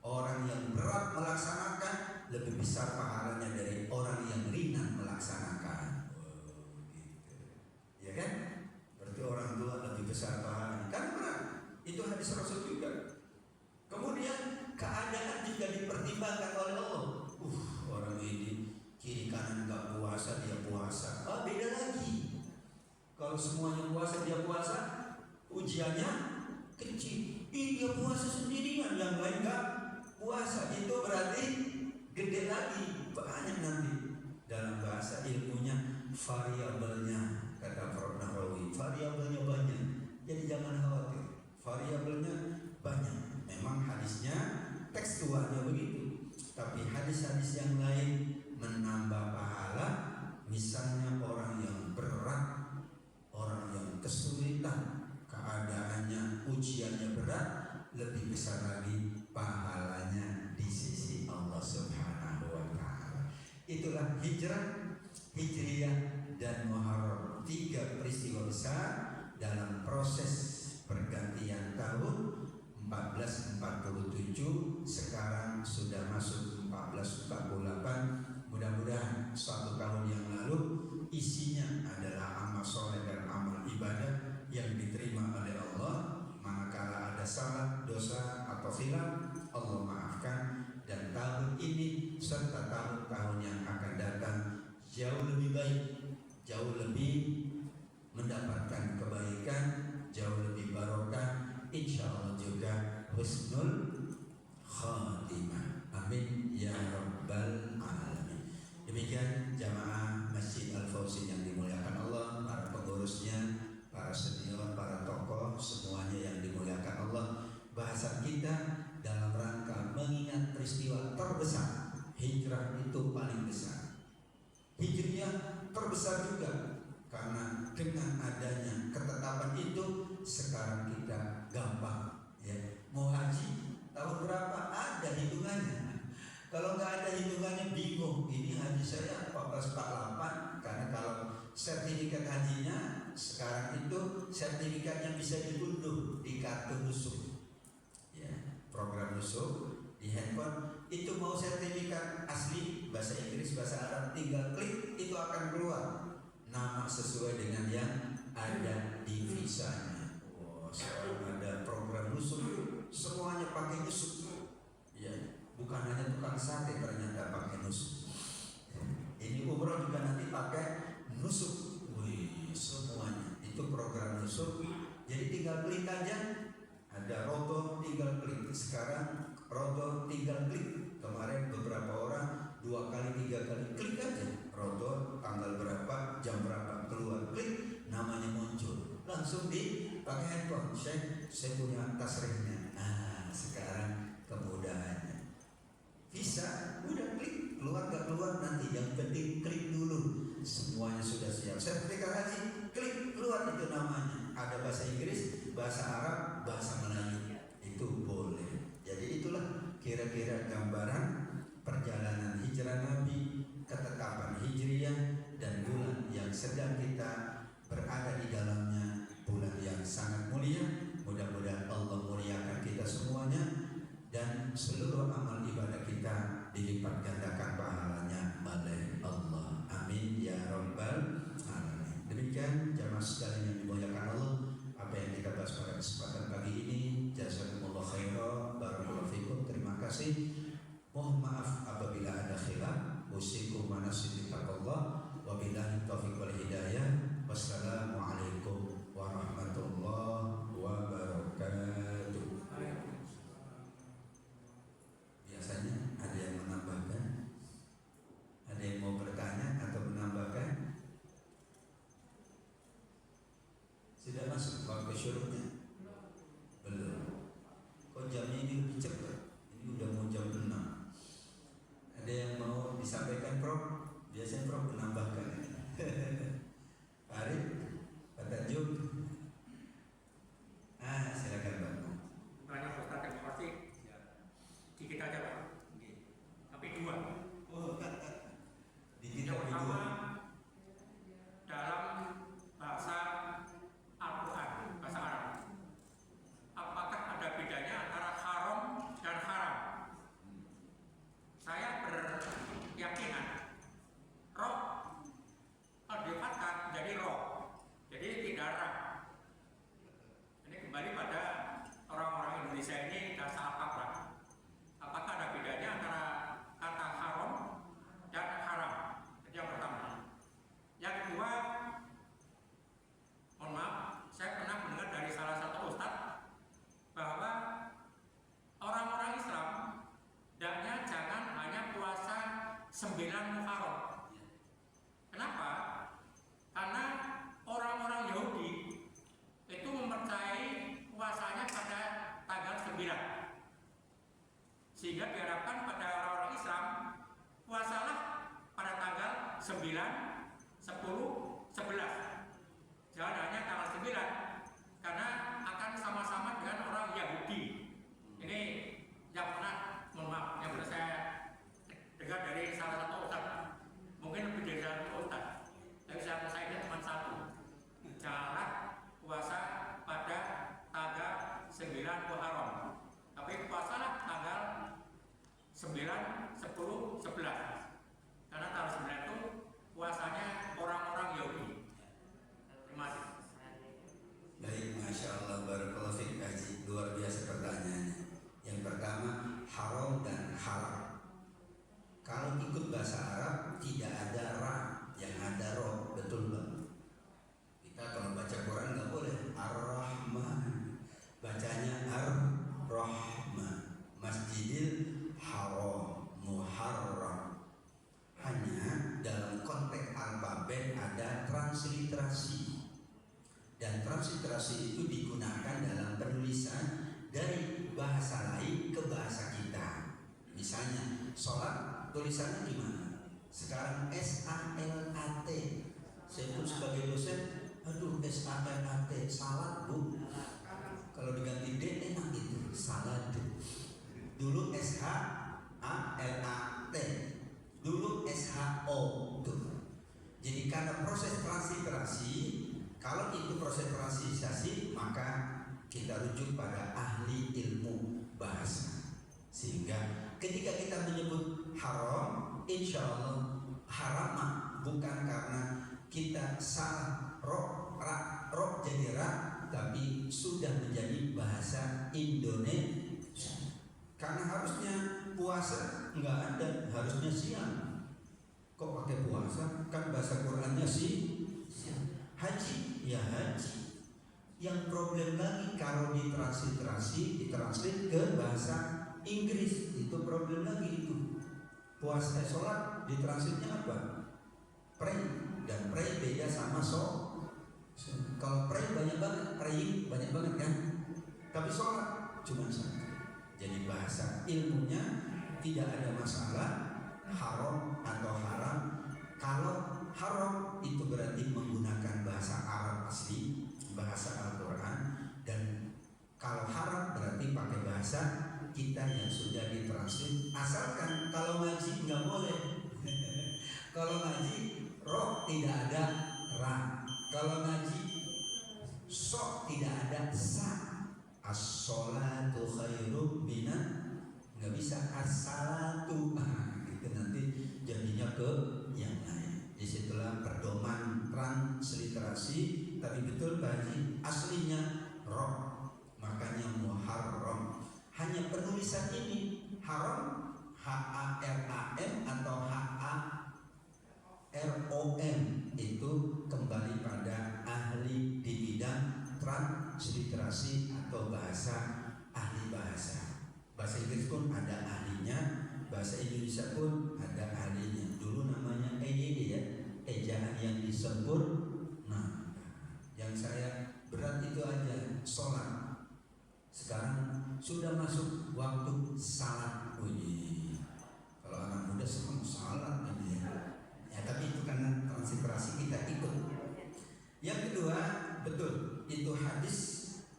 Orang yang berat melaksanakan lebih besar pahalanya dari orang yang ringan melaksanakan. Gitu. Ya kan? Berarti orang tua lebih besar pahalanya karena berat. Itu hadis Rasul juga. Kemudian keadaan juga dipertimbangkan oleh Allah. Orang ini kiri kanan nggak puasa, dia puasa. Beda lagi. Kalau semuanya puasa, dia puasa, ujiannya kecil. Dia puasa sendirian, yang lain nggak Puasa itu berarti gede lagi, banyak nanti. Dalam bahasa ilmunya variabelnya, kata Prof. Nahrawi, variabelnya banyak. Jadi jangan khawatir, variabelnya banyak. Memang hadisnya tekstualnya begitu, tapi hadis-hadis yang lain menambah pahala. Misalnya orang yang berat, orang yang kesulitan, keadaannya, ujiannya berat, lebih besar lagi pahalanya di sisi Allah Subhanahu wa Ta'ala. Itulah hijrah, hijriyah, dan Muharram, 3 peristiwa besar dalam proses pergantian tahun 1447. Sekarang sudah masuk 1448. Mudah-mudahan suatu tahun yang lalu isinya adalah amal soleh dan amal ibadah yang diterima oleh Allah. Manakala ada salah, dosa atau khilaf, Allah maafkan. Dan tahun ini serta tahun-tahun yang akan datang jauh lebih baik, jauh lebih mendapatkan kebaikan, jauh lebih barokah, insya Allah juga husnul khatimah. Amin ya rabbal alamin. Demikian jamaah Masjid Al-Fawzi yang dimuliakan Allah, para pengurusnya, para senior, para tokoh, semuanya yang dimuliakan Allah. Bahasan kita dalam rangka mengingat peristiwa terbesar. Hijrah itu paling besar, hijriah terbesar juga, karena dengan adanya ketetapan itu sekarang kita gampang ya. Mau haji tahun berapa ada hitungannya. Kalau nggak ada hitungannya bingung, ini haji saya 1448. Karena kalau sertifikat hajinya sekarang itu sertifikatnya bisa diunduh di kartu nusuk ya, program nusuk di handphone. Itu mau sertifikat asli bahasa Inggris, bahasa Arab, tinggal klik itu akan keluar nama sesuai dengan yang ada di visanya. Wow, sekarang ada program nusuk, semuanya pakai nusuk ya. Bukan hanya tukang sate ternyata pakai nusuk. Ini umroh juga nanti pakai nusuk. Wih, semuanya itu program nusuk. Jadi tinggal klik aja. Ada roto tinggal klik. Sekarang roto tinggal klik. Kemarin beberapa orang 2 kali 3 kali klik aja. Roto tanggal berapa, jam berapa keluar, klik, namanya muncul. Langsung pakai handphone. Saya punya tasrihnya. Nah, sekarang kemudahannya. Bisa, udah klik, keluar gak keluar nanti, yang penting klik dulu. Semuanya sudah siap. Sertifikat haji, klik, keluar itu namanya. Ada bahasa Inggris, bahasa Arab, bahasa Melayu, itu boleh. Jadi itulah kira-kira gambaran perjalanan hijrah Nabi, ketetapan hijriyah, dan bulan yang sedang kita berada di dalamnya, bulan yang sangat mulia. Mudah-mudahan Allah muliakan kita semuanya, dan seluruh amal ibadah kita dilipat gandakan pahalanya oleh Allah. Amin ya rabbal alamin. Demikian jamaah sekalian yang dimuliakan Allah, apa yang kita bahas pada kesempatan pagi ini. Jazakumullah khairan, barakallahu fikum. Terima kasih. Mohon maaf apabila ada khilaf. Usikum manasik taqwallah. Wabillahi taufiq wal hidayah. Wassalamualaikum warahmatullahi wabarakatuh. Biasanya ada yang menambahkan, ada yang mau bertanya atau menambahkan? Sudah masuk waktu syuruknya? Belum. Kok jamnya ini lebih cepat? Ini udah mau jam 6. Muharram. Kenapa? Karena orang-orang Yahudi itu mempercayai puasanya pada tanggal 9, sehingga diharapkan pada orang-orang Islam puasalah pada tanggal 9, 10, 11. Jangan hanya tanggal 9, karena akan sama-sama dengan orang Yahudi. Ini yang pernah, mohon maaf, yang pernah saya dengar dari salah satu ustaz, mungkin lebih dari satu ustaz, tapi saya ini cuma satu. Janganlah puasa pada tanggal 9 Muharram, tapi puasalah tanggal 9, 10, 11. Karena tanggal 9 itu puasanya orang-orang Yahudi. Terima kasih. Baik, Masya Allah, barakallahu fiik Haji. Luar biasa pertanyaannya. Yang pertama, haram dan halal. Kalau ikut bahasa Arab tidak ada ra, yang ada roh, betul Bang? Kita kalau baca Quran nggak boleh Ar-Rahman, bacanya Ar-Rahman. Masjidil Haram, Muharram. Hanya dalam konteks alfabet ada transliterasi, dan transliterasi itu digunakan dalam penulisan dari bahasa lain ke bahasa kita. Misalnya sholat tulisannya gimana? Sekarang S-A-L-A-T. Saya pun sebagai dosen, aduh S-A-L-A-T, salat bu. Kalau diganti D enak itu, salat. Dulu S-H-A-L-A-T, dulu S-H-O tuh. Jadi karena proses transliterasi, kalau itu proses transliterasi, maka kita rujuk pada ahli ilmu bahasa. Sehingga ketika kita menyebut haram, insya Allah haram bukan karena kita salah roh jadi ra, tapi sudah menjadi bahasa Indonesia. Karena harusnya puasa nggak ada, harusnya siang. Kok pakai puasa? Kan bahasa Qurannya sih haji, ya haji. Yang problem lagi kalau ditransliterasi ke bahasa Inggris, itu problem lagi itu. Puasa sholat ditranslitnya apa? Pray, dan pray beda sama kalau pray banyak banget, praying banyak banget kan? Tapi sholat cuma satu. Jadi bahasa ilmunya tidak ada masalah haram atau haram. Kalau haram itu berarti menggunakan bahasa Arab asli, bahasa Al-Quran, dan kalau haram berarti pakai bahasa kita yang sudah ditranslate. Asalkan kalau ngaji nggak boleh. Kalau ngaji roh tidak ada ra. Kalau ngaji sok tidak ada sa. As-sholatu khairum minan, nggak bisa as-salatu. Gitu nanti jadinya ke yang lain. Disitulah pedoman transliterasi. Tapi betul Pak Haji, aslinya roh, makanya muharram. Hanya penulisan ini haram, H-A-R-A-M atau H-A-R-O-M, itu kembali pada ahli di bidang transliterasi atau bahasa, ahli bahasa. Bahasa Inggris pun ada ahlinya, bahasa Indonesia pun ada ahlinya. Dulu namanya EYD ya, ejaan yang disebut. Nah, yang saya berat itu aja, sholat. Sekarang sudah masuk waktu salat. Wih, kalau anak muda semua salat ini ya. Ya tapi itu karena transliterasi kita ikut. Yang kedua, betul itu hadis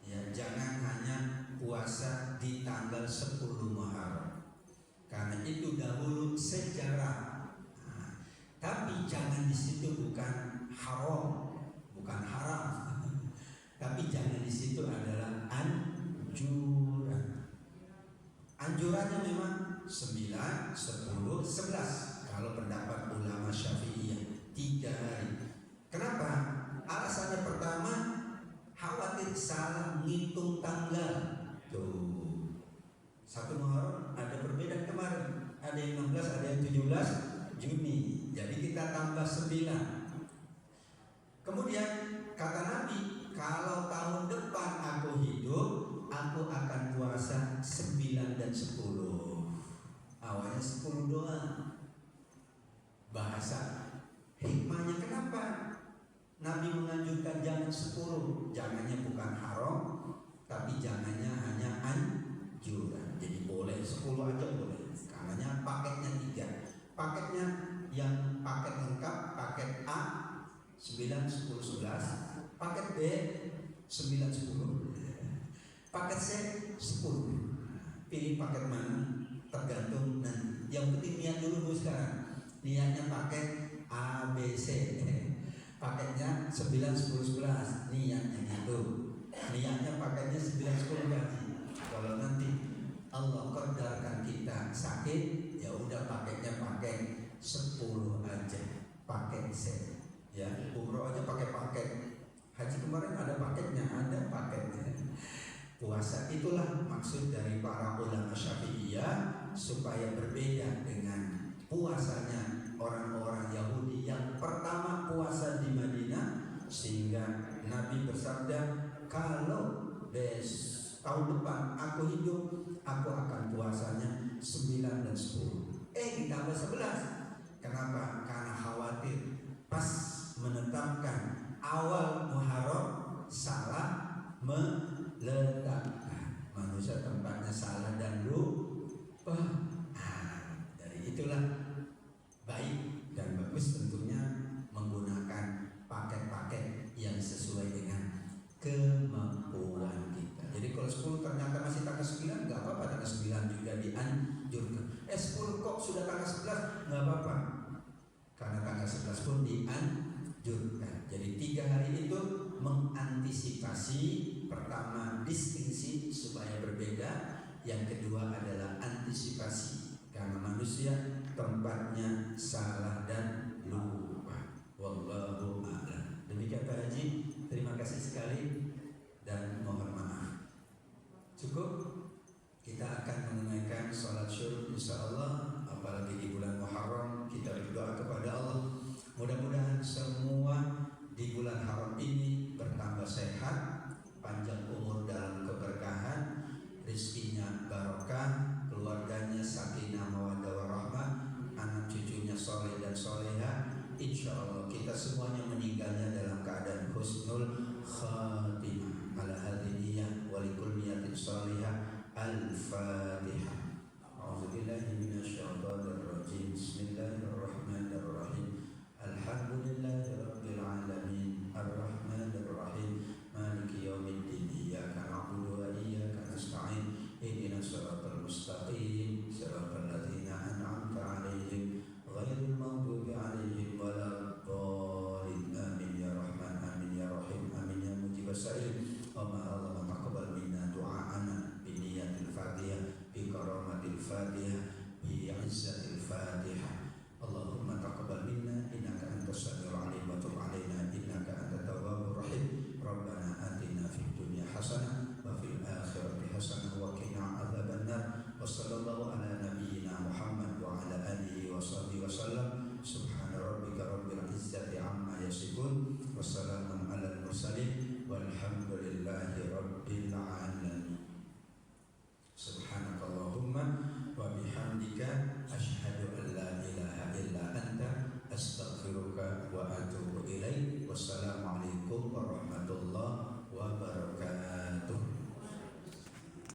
ya, jangan hanya puasa di tanggal 10 Muharram, karena itu dahulu sejarah. Nah, tapi jangan di situ bukan haram, bukan haram. Tapi jangan di situ adalah anjuran. Anjurannya memang 9, 10, 11. Kalau pendapat ulama Syafi'iyah 3 hari. Kenapa? Alasannya pertama, khawatir salah ngitung tanggal. Tuh, 1 Muharram ada perbedaan kemarin. Ada yang 16, ada yang 17 Juni. Jadi kita tambah 9. Kemudian kata Nabi, kalau tahun depan aku hidup, aku akan puasa 9 dan 10. Awalnya 10 doang. puasa. Hikmahnya kenapa Nabi menganjurkan jangan 10? Jangannya bukan haram, tapi jangannya hanya anjuran. Jadi boleh 10 aja boleh. Karena paketnya 3. Paketnya yang paket lengkap, paket A 9, 10, 11, paket B 9, 10, paket C 10. Pilih paket mana tergantung nanti. Yang penting niat dulu sekarang. Niatnya paket A, B, C. Paketnya 9, 10, 11. Niatnya gitu. Niatnya paketnya 9, 10 gaji. Kalau nanti Allah qadarkan kita sakit, ya udah paketnya pakai 10 aja. Paket C. Ya, umroh aja pakai paket. Haji kemarin ada paketnya, ada paketnya. Puasa itulah maksud dari para ulama Syafi'iyah, supaya berbeda dengan puasanya orang-orang Yahudi yang pertama puasa di Madinah, sehingga Nabi bersabda, kalau tahun depan aku hidup, aku akan puasanya 9 dan 10. Ditambah 11. Kenapa? Karena khawatir pas menetapkan awal Muharram salah meletakkan. Manusia tempatnya salah dan lupa. Dari itulah baik dan bagus tentunya menggunakan paket-paket yang sesuai dengan kemampuan kita. Jadi kalau 10 ternyata masih tanggal 9, nggak apa-apa, tanggal 9 juga dianjurkan. 10 kok sudah tanggal 11, nggak apa-apa, karena tanggal 11 pun dianjurkan. Jadi 3 hari itu mengantisipasi, pertama distingsi supaya berbeda, yang kedua adalah antisipasi karena manusia tempatnya salah dan lupa. Wallahu a'lam. Demikian Pak Haji, terima kasih sekali dan mohon maaf. Cukup, kita akan menunaikan sholat syuruk insyaallah. Apalagi di bulan Muharram, kita berdoa kepada Allah mudah-mudahan semua di bulan haram ini bertambah sehat, panjang umur dalam keberkahan, rezekinya barokah, keluarganya sakinah mawaddah warahmah, anak cucunya soleh dan soleha. Insya Allah kita semuanya meninggalnya dalam keadaan husnul khatimah. Ala hadiniyah walikul niyatin solehah. Al-Fatihah. A'udzubillahi minasyaitonirrajim. Bismillahirrahmanirrahim. Alhamdulillahi rabbil alamin. Ar-Rahmanirrahim. Maliki yaumiddin. Iyyaka na'budu wa iyyaka nasta'in. Ihdinas siratal mustaqim. Siratal ladzina an'amta 'alaihim ghairil maghdubi 'alaihim waladdallin. Amin ya Rahman, amin ya Rahim, amin ya mujibas sa'il. Allah taqabbal minna du'aana bi niyatil Fatihah, bi karamatil Fatihah, bi 'izzatil Fatihah. Allahumma taqabbal minna innaka antas samiul 'alim wa tub 'alaina innaka antat tawwabur rahim. Rabbana atina fid dunya hasanah wa fil akhirati hasanah wa qina adzabannar. Wa sallallahu ala nabiyyina Muhammad wa ala alihi wa sahbihi wa sallam. Subhana rabbika rabbil izzati amma yasifun. Wassalamun alal mursalin walhamdulillahi rabbil alamin. Subhanakallahumma wa bihamdika asyhadu an la ilaha illa anta astaghfiruka wa atubu